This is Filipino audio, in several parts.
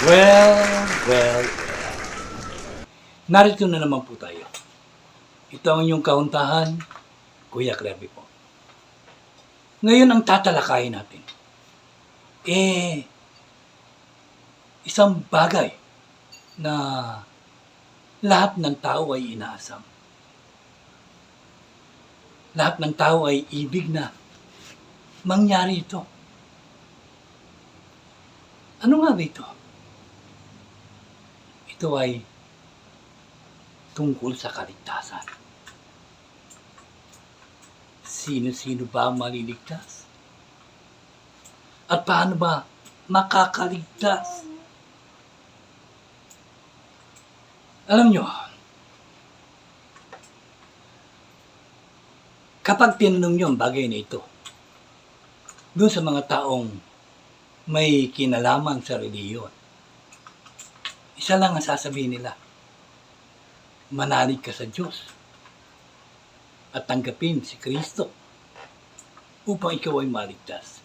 Well. Narito na naman po tayo. Ito ang inyong kauntahan, Kuya Clevie po. Ngayon ang tatalakayin natin, isang bagay na lahat ng tao ay inaasam. Lahat ng tao ay ibig na mangyari ito. Ano nga ba ito? Ito ay tungkol sa kaligtasan. Sino-sino ba ang maliligtas? At paano ba makakaligtas? Alam nyo, kapag tinanong nyo ang bagay na ito, doon sa mga taong may kinalaman sa reliyon, isa lang ang sasabihin nila, manalig ka sa Diyos at tanggapin si Kristo upang ikaw ay maligtas.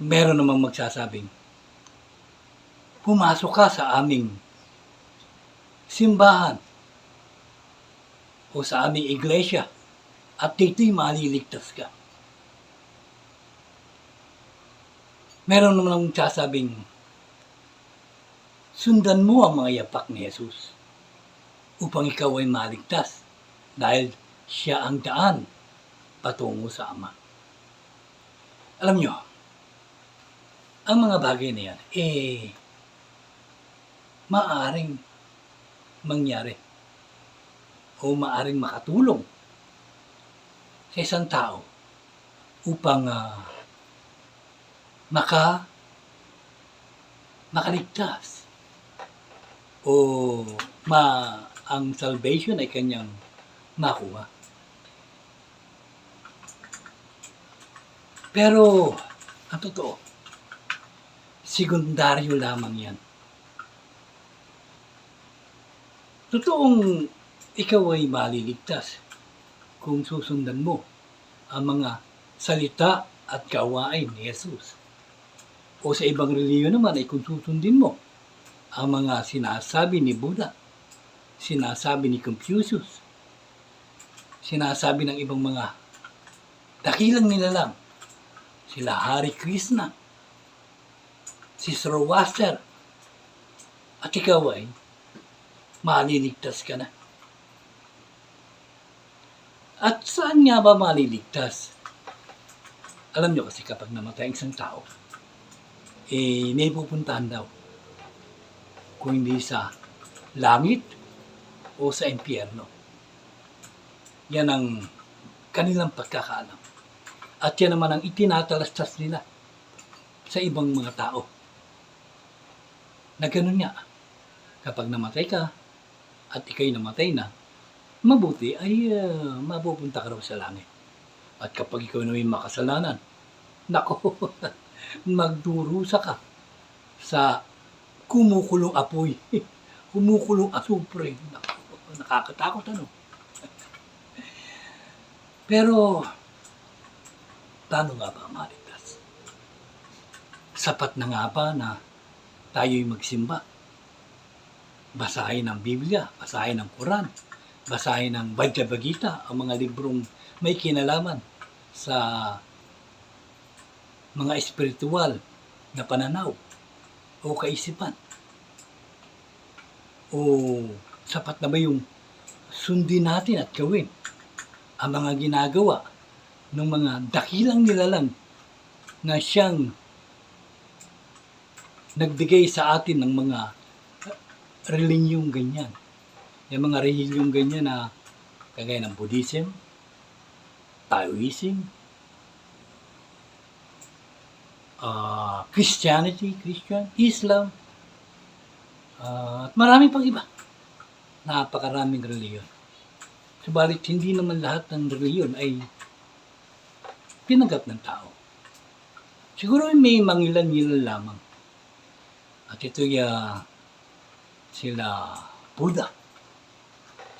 Meron namang magsasabing, pumasok ka sa aming simbahan o sa aming iglesia at dito'y maliligtas ka. Meron namang magsasabing, sundan mo ang mga yapak ni Jesus upang ikaw ay maligtas dahil siya ang daan patungo sa Ama. Alam nyo, ang mga bagay na yan, maaaring mangyari o maaaring makatulong sa isang tao upang makaligtas o ang salvation ay kanyang makuha. Pero, ang totoo, sekundaryo lamang yan. Totoong ikaw ay maliligtas kung susundan mo ang mga salita at gawain ni Jesus. O sa ibang reliyon naman ay kung susundin mo ang mga sinasabi ni Buddha, sinasabi ni Confucius, sinasabi ng ibang mga dakilang nilalang, sila Hare Krishna, si Zoroaster, at ikaw ay maliligtas ka na. At saan nga ba maliligtas? Alam nyo kasi kapag namatay ang isang tao, may pupuntahan daw. Kung hindi sa langit o sa impyerno. Yan ang kanilang pagkakaalam. At yan naman ang itinatalastas nila sa ibang mga tao. Na ganun nga, kapag namatay ka at ikay namatay na, mabuti ay mapupunta ka raw sa langit. At kapag ikaw na may makasalanan, nako, magdurusa ka sa kumukulong apoy, kumukulong asupre. Nakakatakot ano. Pero, paano nga ba maligtas? Sapat na nga ba na tayo'y magsimba? Basahin ang Biblia, basahin ang Quran, basahin ang Bhagavad Gita, ang mga librong may kinalaman sa mga espiritual na pananaw o kaisipan. O sapat na ba yung sundin natin at gawin ang mga ginagawa ng mga dakilang nilalang na siyang nagbigay sa atin ng mga reliyong ganyan. Yung mga reliyong ganyan na kagaya ng Buddhism, Taoism, Christian, Islam, at marami pang iba. Napakaraming reliyon. Subalit hindi naman lahat ng reliyon ay tinanggap ng tao. Siguro may mangilan-ngilan lamang. At ito sila Buddha,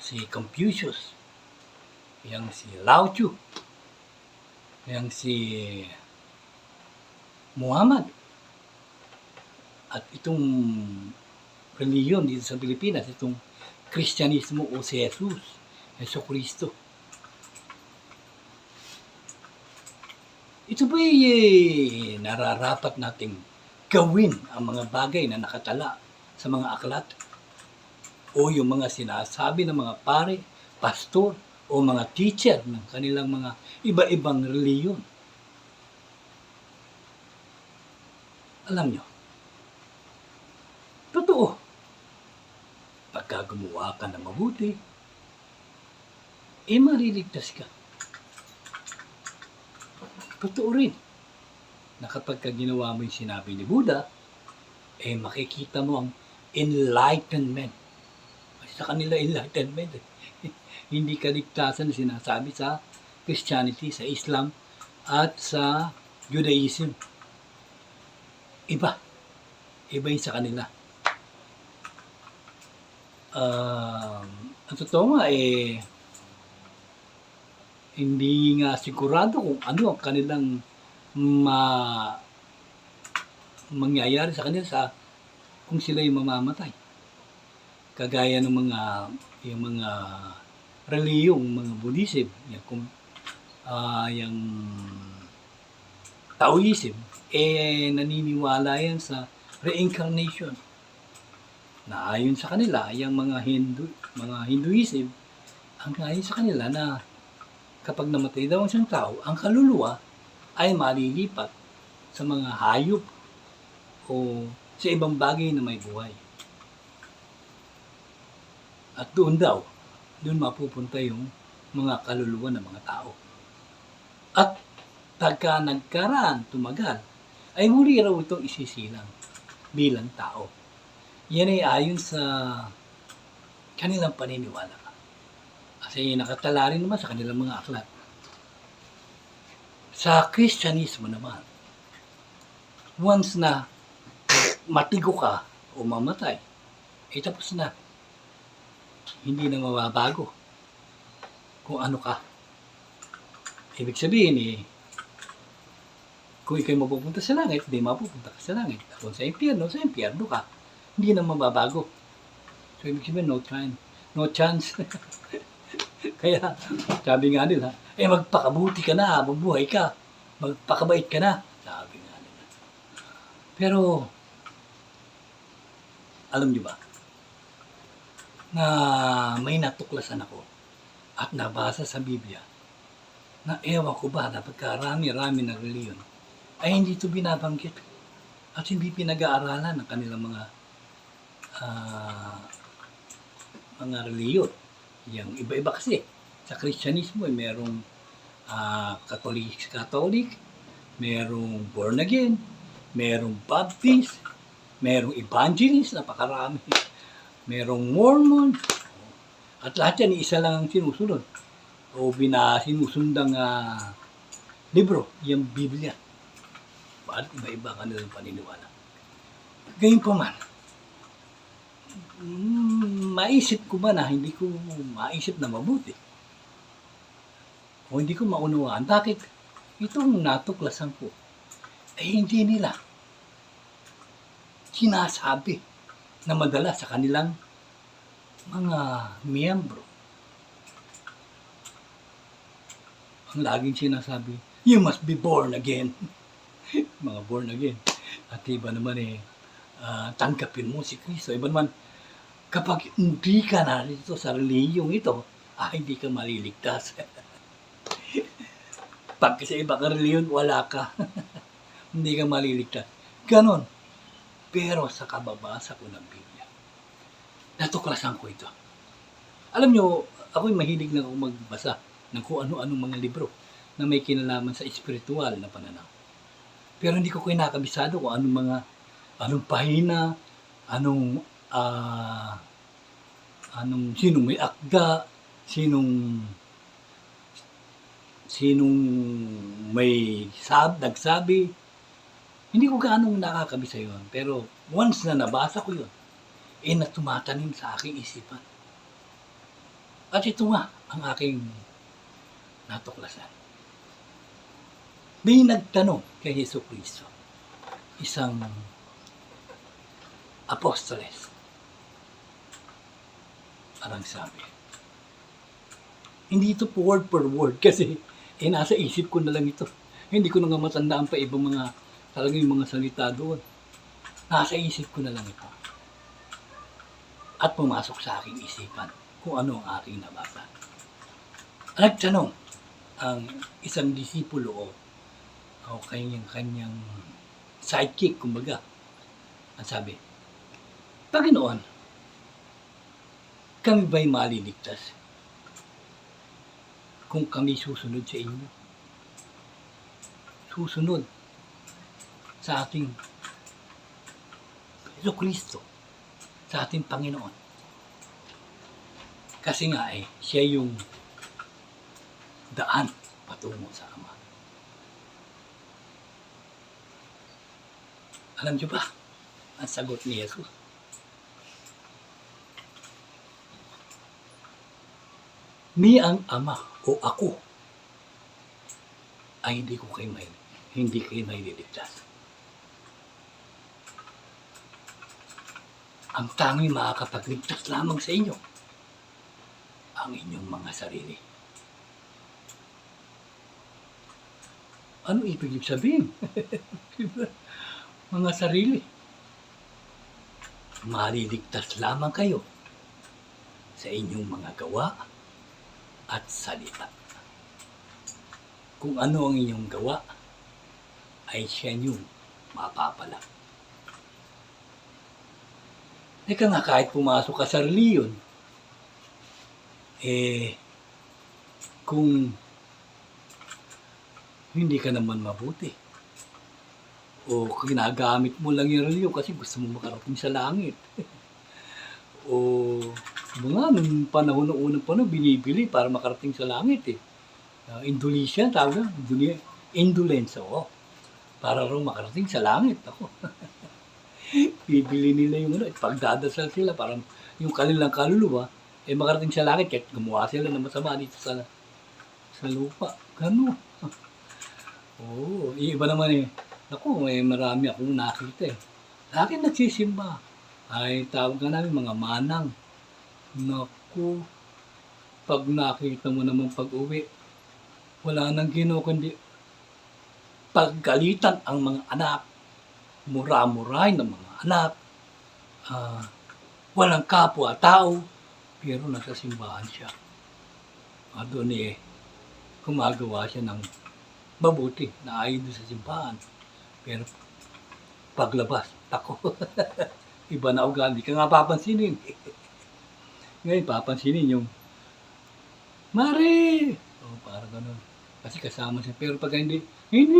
si Confucius, yang si Lao Tzu, yang si Muhammad, At itong reliyon dito sa Pilipinas, itong Kristyanismo o si Jesus, Jesucristo. Ito ba'y nararapat nating gawin ang mga bagay na nakatala sa mga aklat o yung mga sinasabi ng mga pare, pastor, o mga teacher ng kanilang mga iba-ibang reliyon. Alam nyo, totoo, pagka gumawa ka ng mabuti, mariligtas ka. Totoo rin na kapag ginawa mo yung sinabi ni Buddha, makikita mo ang enlightenment. Sa kanila enlightenment, hindi kaligtasan na sinasabi sa Christianity, sa Islam, at sa Judaism. Iba yun sa kanila. Ang totoo nga, hindi nga sigurado kung ano ang kanilang mangyayari sa kanila kung sila yung mamamatay. Kagaya ng yung mga reliyong, mga Buddhism, yung Taoism, naniniwala yan sa reincarnation. Na ayon sa kanila, yung mga Hinduism, ang ayon sa kanila na kapag namatay daw ang isang tao, ang kaluluwa ay malilipat sa mga hayop o sa ibang bagay na may buhay. At doon mapupunta yung mga kaluluwa ng mga tao. At pagka nagkaraan, tumagal, ay muli raw itong isisilang bilang tao. Yan ay ayon sa kanilang paniniwala. Kasi nakatala rin naman sa kanilang mga aklat. Sa Kristyanismo naman, once na matigo ka o mamatay, tapos na. Hindi na mababago kung ano ka. Ibig sabihin, kung ikaw'y mapupunta sa langit, hindi mapupunta ka sa langit. Kung sa impyerno ka. Hindi na mababago. So, ibig sabihin, no chance. Kaya, sabi nga nila, magpakabuti ka na, mabuhay ka, magpakabait ka na. Sabi nga nila. Pero, alam niyo ba, na may natuklasan ako at nabasa sa Biblia na ewan ko ba na pagkarami-rami ng reliyon ay hindi ito binabanggit at hindi pinag-aaralan ng kanilang mga reliyon. Yung iba-iba kasi sa Kristyanismo merong Catholic, merong born again, merong Baptist, merong Evangelist, napakarami. Merong Mormon, at lahat yan, isa lang ang sinusunod o sinusundang libro, yung Biblia. Bakit iba-iba kanilang paniniwala? Gayun pa man, maisip ko ba na hindi ko maisip na mabuti? O hindi ko maunawaan, bakit itong natuklasan ko hindi nila sinasabi na madala sa kanilang mga miyembro. Ang laging sinasabi, you must be born again. Mga born again. At iba naman tanggapin mo si Kristo. Iba naman, kapag hindi ka narito sa reliyong ito, hindi ka maliligtas. Pag sa iba ka reliyon, wala ka. Hindi ka maliligtas. Ganon. Pero sa kababasa ko ng Biblia, natuklasan ko ito. Alam nyo, ako'y mahilig na ako magbasa ng kung ano-anong mga libro na may kinalaman sa espiritual na pananaw. Pero hindi ko kinakabisado kung anong pahina, sinong may akda, sinong may nagsabi. Hindi ko gaano nakakabisa yun. Pero once na nabasa ko yun, natumatanim sa aking isipan. At ito nga ang aking natuklasan. May nagtanong kay Jesucristo. Isang Apostoles. Parang sabi. Hindi ito po word per word kasi nasa isip ko na lang ito. Hindi ko na nga matandaan pa ibang mga talagang yung mga salita doon. Nasa isip ko na lang ito. At pumasok sa aking isipan kung ano ang aking nabasa. Nagtanong ang isang disipulo o kanyang sidekick, kumbaga. Ang sabi, Panginoon, kami ba'y maliligtas kung kami susunod sa inyo? Susunod sa ating Kristo, sa ating Panginoon. Kasi nga siya yung daan patungo sa Ama. Alam niyo ba ang sagot ni Jesus? Ni ang Ama o ako ay hindi kayo maililigtas. Ang tanging makakapagligtas lamang sa inyo ang inyong mga sarili. Ano ibig sabihin? Mga sarili. Maliligtas lamang kayo sa inyong mga gawa at salita. Kung ano ang inyong gawa, ay siya yung mapapala. Ika nga, kahit pumasok ka sa reliyon, kung hindi ka naman mabuti, o ginagamit mo lang yung reliyon kasi gusto mo makarating sa langit, o mga nung panahon ng unang panahon, binibili para makarating sa langit Indulensya, tawag na, indulence, para rin makarating sa langit. Ako. Bibili nila yung pagdadasal sila, parang yung kanilang kaluluwa, makarating sa langit, kahit gumawa sila ng masama dito sa lupa. Gano'n. Iba naman Naku, marami akong nakita Lagi nagsisimba. Ay, tawag ka namin mga manang. Naku, pag nakita mo naman pag-uwi, wala nang kundi paggalitan ang mga anak, mura-muray ng mga anak, walang kapwa-tao, pero nasa simbahan siya. Doon gumagawa siya ng mabuti na ayon sa simbahan. Pero paglabas, tako. Iba na ugali. Ka nga papansinin. Ngayon, papansinin yung Mare! Parang gano'n. Kasi kasama siya. Pero pag hindi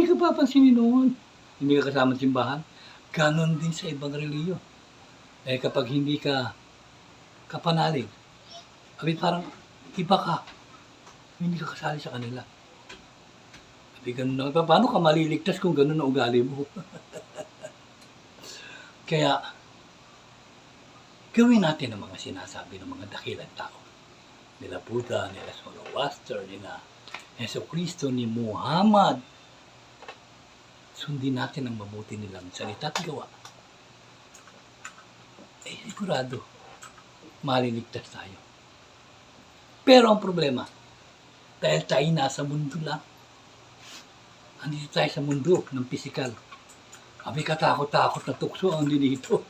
ka papansinin noon. Hindi ka kasama sa simbahan. Ganon din sa ibang reliyon. Kapag hindi ka kapanalig, parang iba ka. Hindi ka kasali sa kanila. Ganun na. Paano ka maliligtas kung ganun na ugali mo? Kaya, gawin natin ang mga sinasabi ng mga dakilang tao. Nila Buddha, nila Zoroaster, nila Yesu Kristo, ni Muhammad. Sundin natin ang mabuti nilang salita at gawa. Sigurado, maliligtas tayo. Pero ang problema, dahil tayo nasa mundo lang, andito tayo sa mundo ng pisikal. May katakot-takot na tukso ang dito.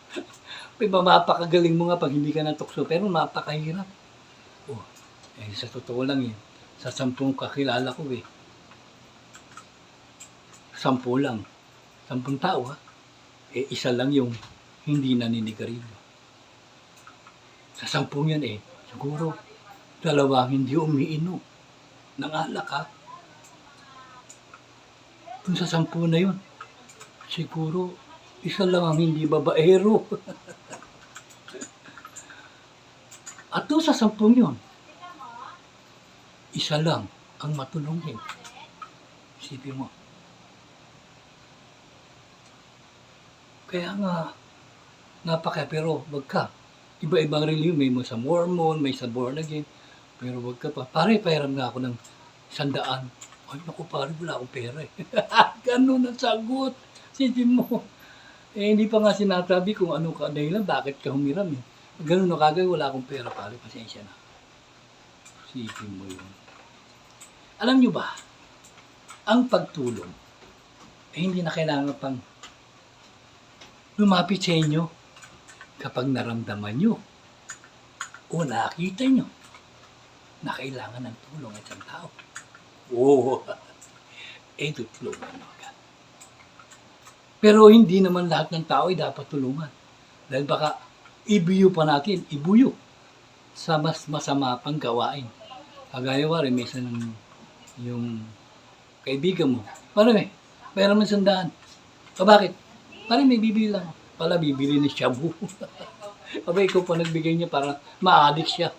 Mapakagaling mo nga pag hindi ka natukso, pero mapakahirap. Sa totoo lang sa 10 kakilala ko 10 lang. 10 tao isa lang yung hindi naninigarilyo. Sa 10 yan siguro 2 hindi umiinom ng alak Kung sa 10 na yun, siguro isa lang ang hindi babaero. At doon sa 10 yun, isa lang ang matulungin. Isipin mo. Kaya nga, pero wag ka. Iba-ibang religion, may sa Mormon, may sa born again, pero wag ka pa. Pare, pahiram nga ako ng 100. Ay, naku pare, wala akong pera Ganun ang sagot. Isipin mo. Hindi pa nga sinasabi kung ano ka dahilan, bakit ka humiram eh. Ganun na kagaya, wala akong pera pare, pasensya na. Isipin mo yun. Alam nyo ba, ang pagtulong, hindi na kailangan pang lumapit sa inyo kapag naramdaman nyo o nakita nyo na kailangan ng tulong ng isang tao. Oo, tutulungan nyo agad. Pero hindi naman lahat ng tao ay dapat tulungan. Dahil baka ibuyo pa natin, ibuyo sa mas masama pang gawain. Kagaya wari, may isa ng yung kaibigan mo. Parang mayroon man 100. O bakit? Parang may bibili lang. Pala bibili ni Shabu. Aba, ikaw pa nagbigay niya para ma-addict siya.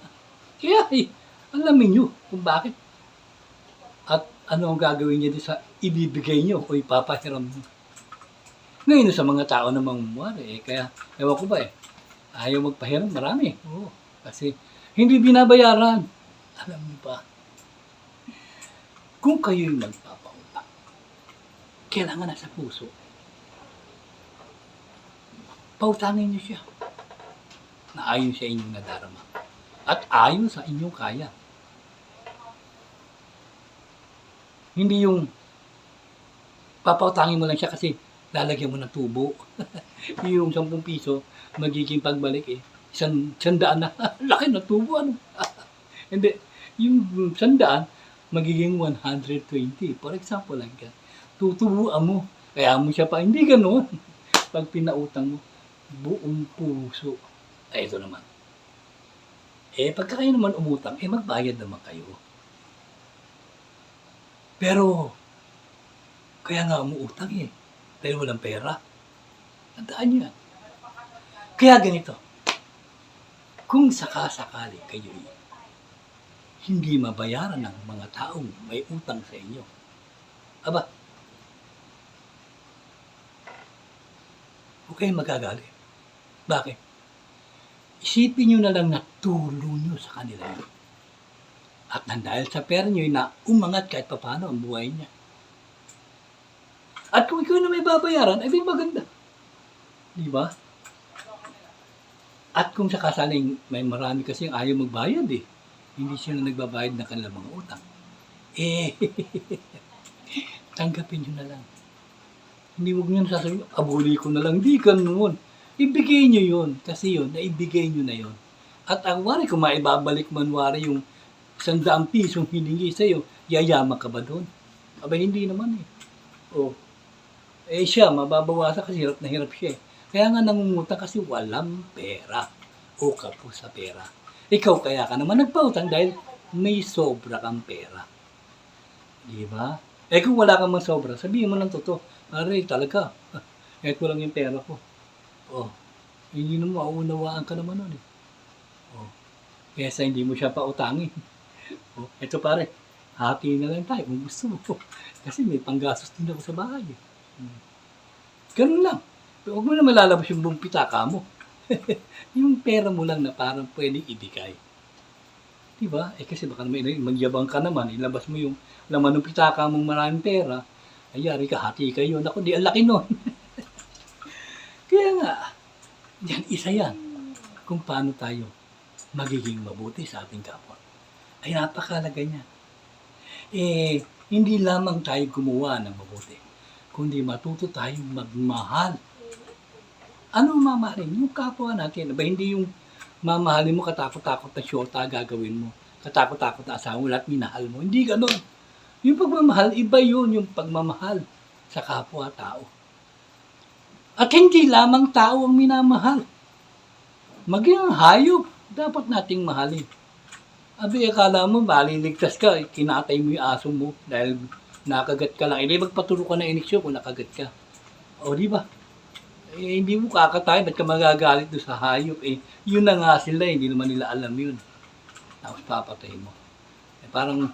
Kaya alamin nyo kung bakit. At ano ang gagawin niya sa ibibigay nyo o ipapahiram nyo. Ngayon sa mga tao namang wari, kaya ewan ko ba ayaw magpahiram, marami. Oo, kasi hindi binabayaran. Alam niyo ba, kung kayo'y magpapautang, kailangan nasa puso. Pautangin niyo siya na ayon sa inyong nadarama at ayon sa inyong kaya. Hindi yung papautangin mo lang siya kasi lalagyan mo ng tubo. Yung 10 piso, magiging pagbalik 100 na. Laki na tubo, ano? Hindi. Yung 100, magiging 120. For example, lang ka. Tutubuan mo. Kaya mo siya pa. Hindi gano'n. Pag pinautang mo, buong puso. Ito naman. Pagka kayo naman umutang, magbayad naman kayo. Pero, kaya nga umuutang dahil walang pera. Tandaan nyo yan. Kaya ganito, kung sakasakali kayo hindi mabayaran ng mga taong may utang sa inyo, aba, huwag kayong magagalit. Bakit? Isipin nyo na lang na tulong nyo sa kanila yun. At dahil sa pera nyo na umangat kahit paano ang buhay niya. At kung ikaw na may babayaran, ay may maganda. Di ba? At kung sakasaling may marami kasi ayaw magbayad hindi sila nagbabayad ng kanilang mga utang. Tanggapin nyo na lang. Hindi huwag nyo sasabihin, abuli ko na lang. Di ganoon. Ibigay nyo yun. Kasi yun, naibigay nyo na yun. At ang wari, kung maibabalik man wari yung 100 pisong hiningi sa'yo, yayaman ka ba doon? Aba, hindi naman siya, mababawasan kasi hirap na hirap siya Kaya nga nangungutang kasi walang pera o kapos sa pera. Ikaw kaya ka naman nagpautang dahil may sobra kang pera. Di ba? Kung wala kang mang sobra, sabihin mo ng totoo, pare talaga, ko lang yung pera ko. Hindi naman mauunawaan ka naman nun Kesa hindi mo siya pautangin. Ito pare, hati na lang tayo kung gusto mo. Kasi may panggastos din ako sa bahay Ganun lang. Huwag mo na malalabas yung buong pitaka mo. Yung pera mo lang na parang pwedeng ibigay. Diba? Kasi baka magyabang ka naman, ilabas mo yung laman ng pitaka mong maraming pera, ayari ka, hati kayo. Naku, di ang laki nun. Kaya nga, isa yan. Kung paano tayo magiging mabuti sa ating kapwa. Ay napakalaga niya. Hindi lamang tayo gumawa ng mabuti, kundi matuto tayong magmahal. Anong mamahalin? Yung kapwa natin. Hindi yung mamahalin mo katakot-takot na syota gagawin mo. Katakot-takot na asawa mo lahat minahal mo. Hindi ganon. Yung pagmamahal, iba yun yung pagmamahal sa kapwa-tao. At hindi lamang tao ang minamahal. Maging hayop, dapat nating mahalin. Akala mo, maliligtas ka, kinatay mo yung aso mo dahil nakagat ka lang. Magpaturo ka na iniksyo kung nakagat ka. Di ba? Hindi mo kakatay, ba't ka magagalit doon sa hayop? Yun na nga sila, hindi naman nila alam yun. Tapos papatay mo. Parang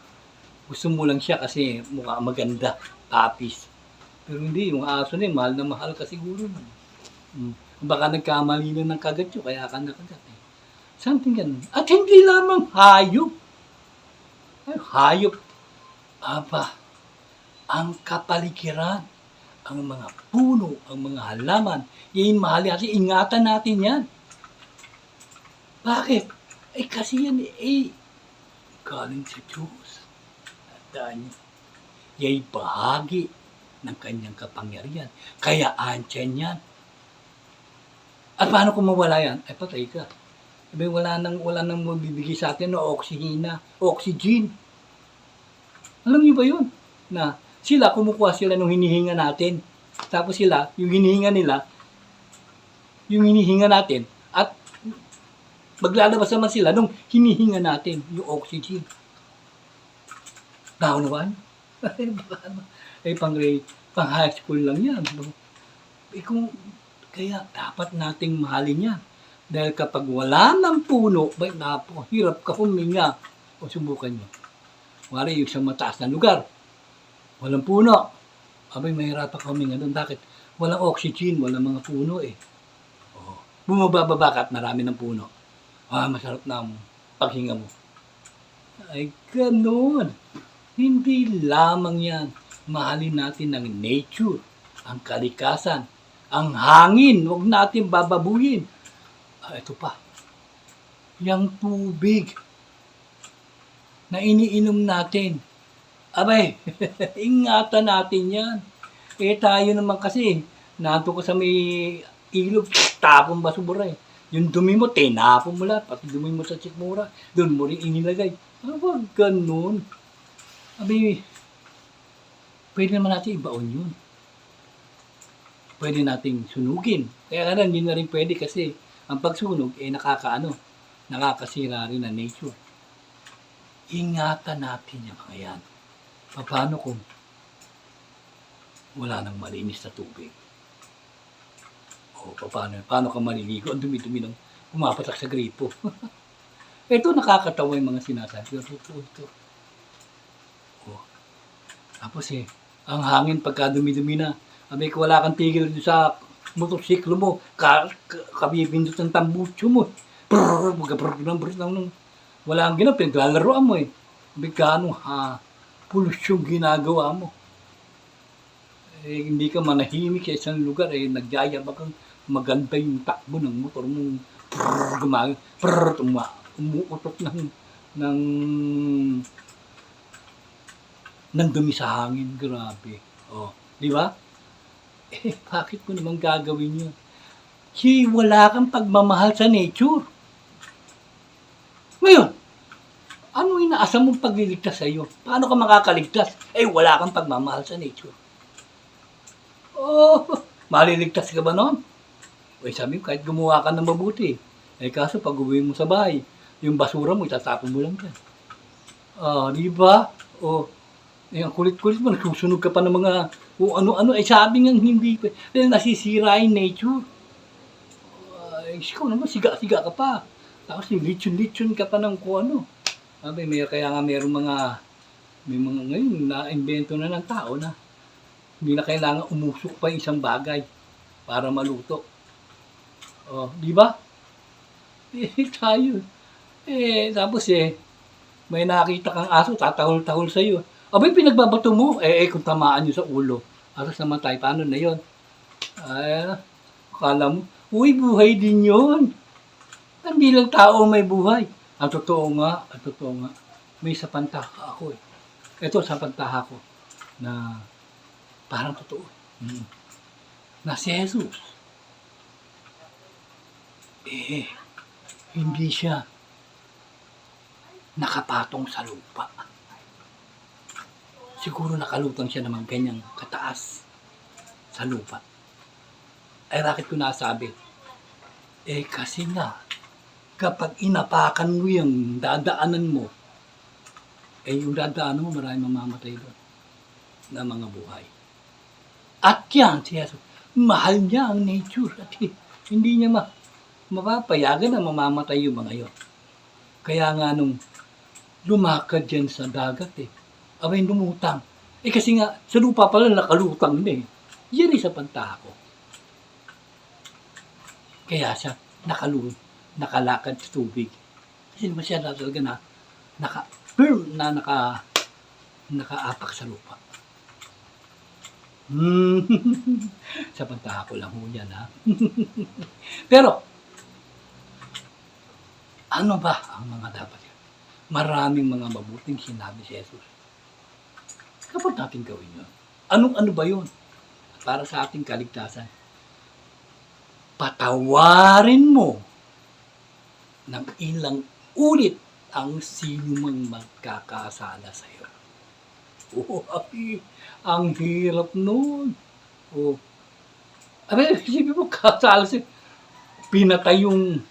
gusto mo lang siya kasi mukha maganda, tapis. Pero hindi, yung aso na mahal na mahal ka siguro. Baka nagkamali na ng kagat yun, kaya ka nakagat Something ganun. At hindi lamang hayop. Hayop. Ang kapaligiran ang mga puno, ang mga halaman. Yan mahal natin, ingatan natin yan. Bakit? Kasi yan galing sa Diyos. Tandaan niyo, ya'y bahagi ng kanyang kapangyarihan. Kaya andyan yan. At paano kung mawala yan? Patay ka. Wala nang mabibigay sa atin na oxygen. Alam niyo ba yun? Na sila, kumukuha sila nung hinihinga natin. Tapos sila, yung hinihinga natin, at maglalabas naman sila nung hinihinga natin, yung oxygen. Naunawaan? Pang high school lang yan. Kaya dapat nating mahalin yan. Dahil kapag wala ng puno, hirap ka huminga. O subukan nyo. Wala yung isang mataas na lugar. Walang puno. Mahirap ka huminga doon. Bakit? Walang oxygen, walang mga puno Bumababa ka at marami ng puno. Masarap na ang paghinga mo. Ganun. Hindi lamang yan. Mahalin natin ang nature, ang kalikasan, ang hangin. Huwag natin bababuyin. Ito pa. Yang tubig na iniinom natin. Ingatan natin yan. Tayo naman kasi, nato ko sa may ilog, tapon basura Yung dumi mo, tinapon mo lahat. Pati dumi mo sa sikmura, doon mo rin inilagay. Wag ganun. Pwede naman natin ibaon yun. Pwede nating sunugin. Kaya hindi na rin pwede kasi ang pagsunog nakakasira rin ang nature. Ingatan natin yung mga yan. Paano kung wala nang malinis na tubig? Paano ka maliligo? Ang dumi-dumi nang pumapatak sa gripo. Ito nakakatawa yung mga sinasabi. Ito. Tapos ang hangin pagka dumi-dumi na. Kung wala kang tigil sa motorsiklo mo, kabibindot ng tambutso mo. Wala kang ginawa, pinaglalaroan mo Gano'ng polusyon ginagawa mo. Hindi ka manahimik sa isang lugar, nagyayabang kang maganda yung takbo ng motor mo. Umuutok ng dumi sa hangin. Grabe. Di ba? Bakit mo naman gagawin yun? Wala kang pagmamahal sa nature. Ngayon, ano inaasam mong pagliligtas sa iyo? Paano ka makakaligtas? Wala kang pagmamahal sa nature. Maliligtas ka ba noon? Sabi ko, kahit gumawa ka ng mabuti. Kaso pag uwi mo sa bahay, yung basura mo, itatapon mo lang dyan. Di ba? Ang kulit-kulit mo, nagsusunog ka pa ng mga ano-ano. Sabi nga hindi pa. Nasisira yung nature. Ikaw naman, siga-siga ka pa. Tapos yung lechon-lechon ka pa ng kung ano. Kaya nga may mga ngayon na-invento na ng tao na hindi na kailangan umusok pa isang bagay para maluto. Di ba? Tayo. Tapos may nakita kang aso, tatahol-tahol sa'yo. Pinagbabato mo. Kung tamaan nyo sa ulo, asos namatay, paano na yun? Akala mo, buhay din yun. Hindi lang tao may buhay. Ang totoo nga, may sapantaha ako Ito sapantaha ko na parang totoo. Na si Jesus, hindi siya nakapatong sa lupa. Siguro nakalutang siya naman ganyang kataas sa lupa. Bakit ko nasabi? Kasi nga, kapag inapakan mo yung dadaanan mo, yung dadaanan mo, maraming mamamatay doon na mga buhay. At yan, si Jesus, mahal niya ang nature. At hindi niya mapapayagan na mamamatay yung mga yun. Kaya nga nung lumakad yan sa dagat lumutang. Kasi nga, sa lupa pala nakalutang na Yan sa pantaha ko. Kaya siya nakalakad sa tubig. Kasi naman siya talaga na nakaapak sa lupa. Hmm. Sa pagtako lang ho yan, ha? Pero, ano ba ang mga dapat yan? Maraming mga mabuting sinabi si Jesus. Kapag natin gawin yun. Anong-ano ba yun? Para sa ating kaligtasan. Patawarin mo ng ilang ulit ang sino mang magkakasala sa iyo. Oh, ay, ang hirap nun. Oh. Ano, isipin mo, kasala si pinatay yung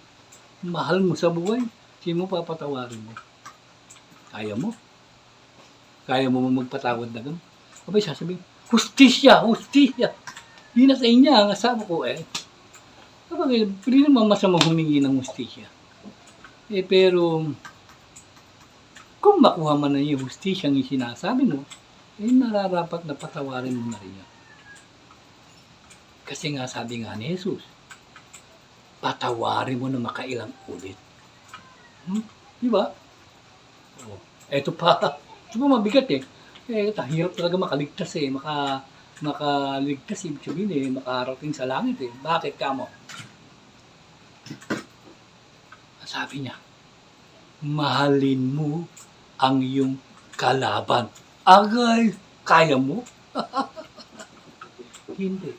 mahal mo sa buhay. Sino mo papatawarin mo? Kaya mo? Kaya mo magpatawad na gano'n? Abay, sasabihin, hustisya, hustisya. Di na sa inya, ang asawa ko eh. Kapag pwede naman masamang humingi ng hustisya. Pero, kung makuha man na yung hustisya ang sinasabi mo, nararapat na patawarin mo na rin yan. Kasi nga sabi nga ni Jesus, patawarin mo na makailang ulit. Di ba? Oh, eto pa. Ito pa mabigat eh. Hirap talaga makaligtas eh. Makaligtas ibig sabihin eh. Makarating sa langit eh. Bakit ka mo? Sabi niya, mahalin mo ang iyong kalaban. Agay, kaya mo? Hindi.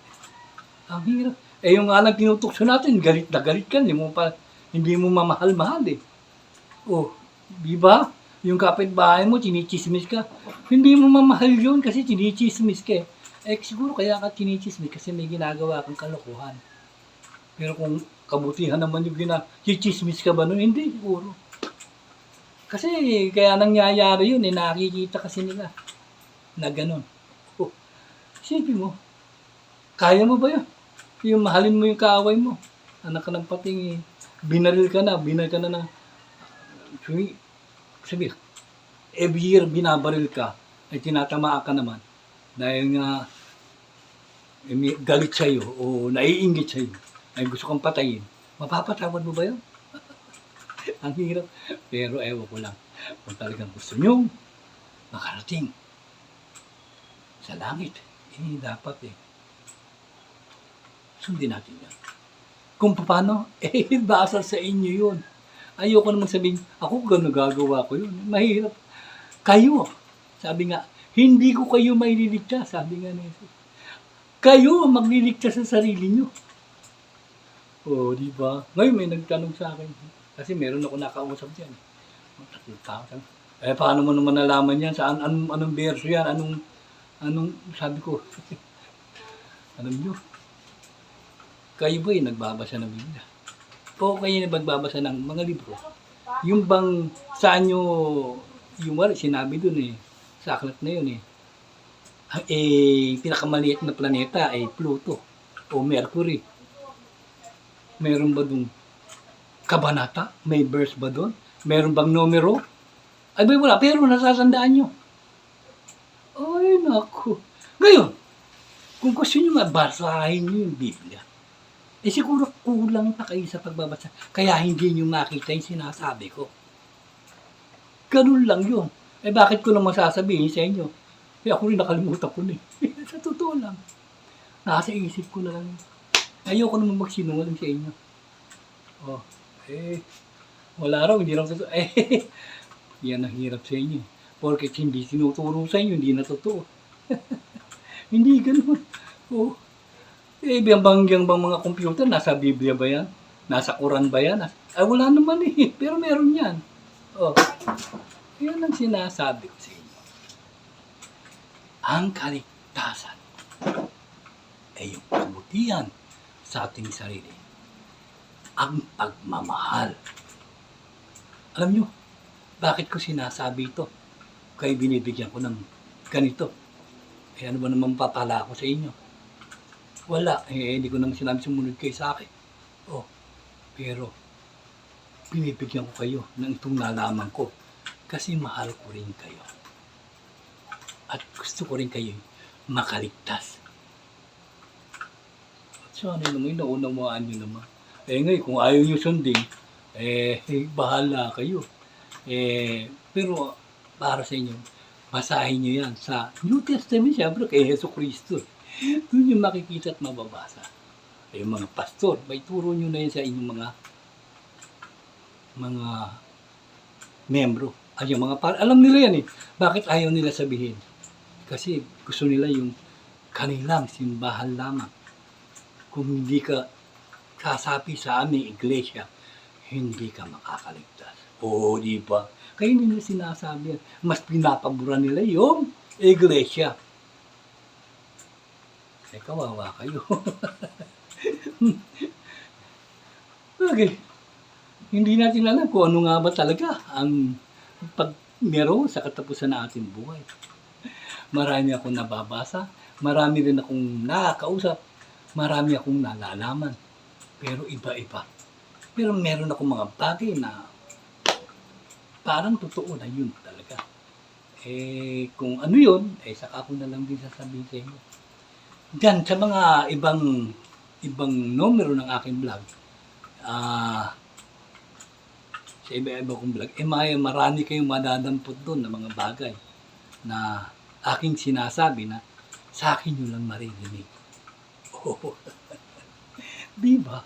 Ang hirap. Yung nga lang tinutukso natin, galit na galit ka, hindi mo mamahal-mahal eh. Oh, di ba? Yung kapitbahay mo, chinichismis ka. Hindi mo mamahal yun kasi chinichismis ka eh. Siguro kaya ka chinichismis kasi may ginagawa kang kalokohan. Pero kung kabutihan naman yung chichismis ka ba nun? Hindi, siguro. Kasi kaya nangyayari yun eh, nakikita kasi nila na gano'n. Oh, isipin mo, kaya mo ba yun? Yung mahalin mo yung kaaway mo. Anak ka ng pating, binaril ka na ng, sabi, every year binabaril ka, ay tinatamaan ka naman. Dahil nga, galit sa'yo o naiinggit sa'yo, ay gusto kang patayin. Mapapatawad mo ba yun? Ang hirap. Pero ewan ko lang, kung talagang gusto nyo makarating sa langit, dapat sundin natin yan. Kung paano, basa sa inyo yun. Ayoko naman sabihin, ako gano'n gagawa ko yun. Mahirap. Kayo, sabi nga, hindi ko kayo maililigtas, sabi nga ni Jesus. Kayo ang magliligtas sa sarili nyo. Oh, di ba? Ngayon may nagtanong sa akin, kasi meron ako nakausap dyan. Paano mo naman nalaman yan? Saan, anong verso yan? Anong, sabi ko, alam nyo, kayo ba nagbabasa ng Biblia? O kayo nagbabasa ng mga libro? Yung bang, saan nyo, yung wala, sinabi dun sa aklat na yun pinakamaliit na planeta ay Pluto o Mercury. Meron ba dun kabanata? May verse ba dun? Meron bang numero? Ay, wala. Pero nasasandaan nyo. Ay, naku. Ngayon, kung gusto nyo basahin nyo yung Biblia, siguro kulang pa kayo sa pagbabasa. Kaya hindi nyo makita yung sinasabi ko. Ganun lang yun. Bakit ko naman sasabihin sa inyo? Ako rin nakalimutan ko na sa totoo lang. Nasa isip ko na lang. Ayoko naman magsinungaling sa inyo. Oh, wala raw, hindi raw totoo. Yan ang hirap sa inyo. Porket hindi sinuturo sa inyo, hindi na totoo. Hindi ganun. Oh. Bang mga computer, nasa Biblia ba yan? Nasa Quran ba yan? Wala naman pero meron yan. Oh. Yan ang sinasabi ko sa inyo. Ang kaligtasan ay yung kabutihan sa ating sarili. Ang pagmamahal. Alam nyo, bakit ko sinasabi ito? Kaya binibigyan ko ng ganito. Ano ba naman papala ako sa inyo? Wala. Hindi ko naman sinabi sumunod kayo sa akin. Oh, pero binibigyan ko kayo ng itong nalaman ko. Kasi mahal ko rin kayo. At gusto ko rin kayo makaligtas. So ano naman, naunawaan nyo naman. Ngayon, kung ayaw nyo sundin, bahala kayo. Pero para sa inyo, basahin nyo yan sa New Testament, siyempre kay Jesu Cristo. Doon yung makikita at mababasa. Yung mga pastor, may turo nyo na yun sa inyong mga membro. Ay, yung mga alam nila yan eh. Bakit ayaw nila sabihin? Kasi gusto nila yung kanilang simbahan lamang. Kung hindi ka sasapi sa aming iglesia, hindi ka makakaligtas. Oo, di ba? Kaya hindi nila sinasabi yan. Mas pinapabura nila yung iglesia. Eh, kawawa kayo. Okay. Hindi natin alam kung ano nga ba talaga ang pagmero sa katapusan ng ating buhay. Marami akong nababasa, marami rin akong nakakausap, marami akong nalalaman. Pero iba-iba. Pero meron akong mga bagay na parang totoo na yun talaga. Eh, kung ano yun, eh saka ko na lang din sasabihin sa inyo. Diyan, sa mga ibang numero ng aking vlog, sa iba-iba kong vlog, eh marami kayong madadampot doon na mga bagay na aking sinasabi na sa akin nyo lang maririnig. Oh, di ba?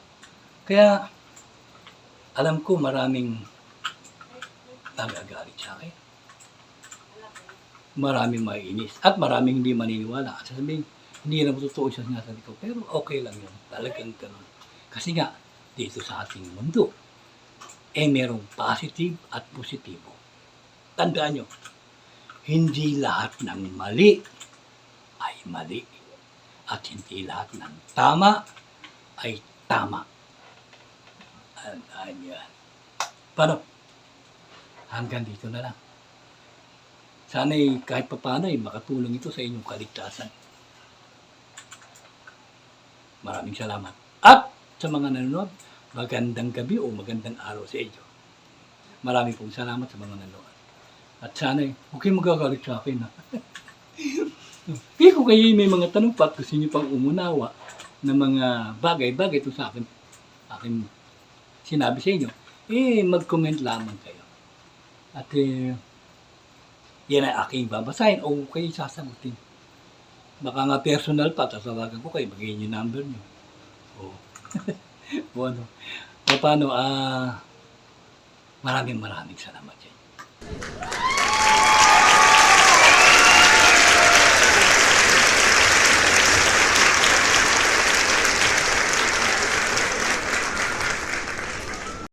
Kaya, alam ko maraming nagagalit sa akin. Maraming maiinis. At maraming hindi maniniwala. At sasabihin, hindi na totoo siya sinasabi ko. Pero okay lang yun. Talagang ganun. Kasi nga, dito sa ating mundo, eh merong positive at positibo. Tandaan nyo, hindi lahat ng mali ay mali. At hindi lahat ng tama ay tama. Tandaan yan. Paano? Hanggang dito na lang. Sana'y kahit papaano ay makatulong ito sa inyong kaligtasan. Maraming salamat. At sa mga nanonood, magandang gabi o magandang araw sa inyo. Maraming pong salamat sa mga nanonood. At sana'y huwag kayong magagalit sa akin. Kung kayo may mga tanong pa at gusto nyo pang umunawa ng mga bagay-bagay ito sa akin sinabi sa inyo, eh mag-comment lamang kayo. At yan ay aking babasahin o kayo sasagutin. Baka nga personal pa, tasawagan ko kayo, bagayin yung number nyo. O, o ano. O paano, maraming salamat sa inyo.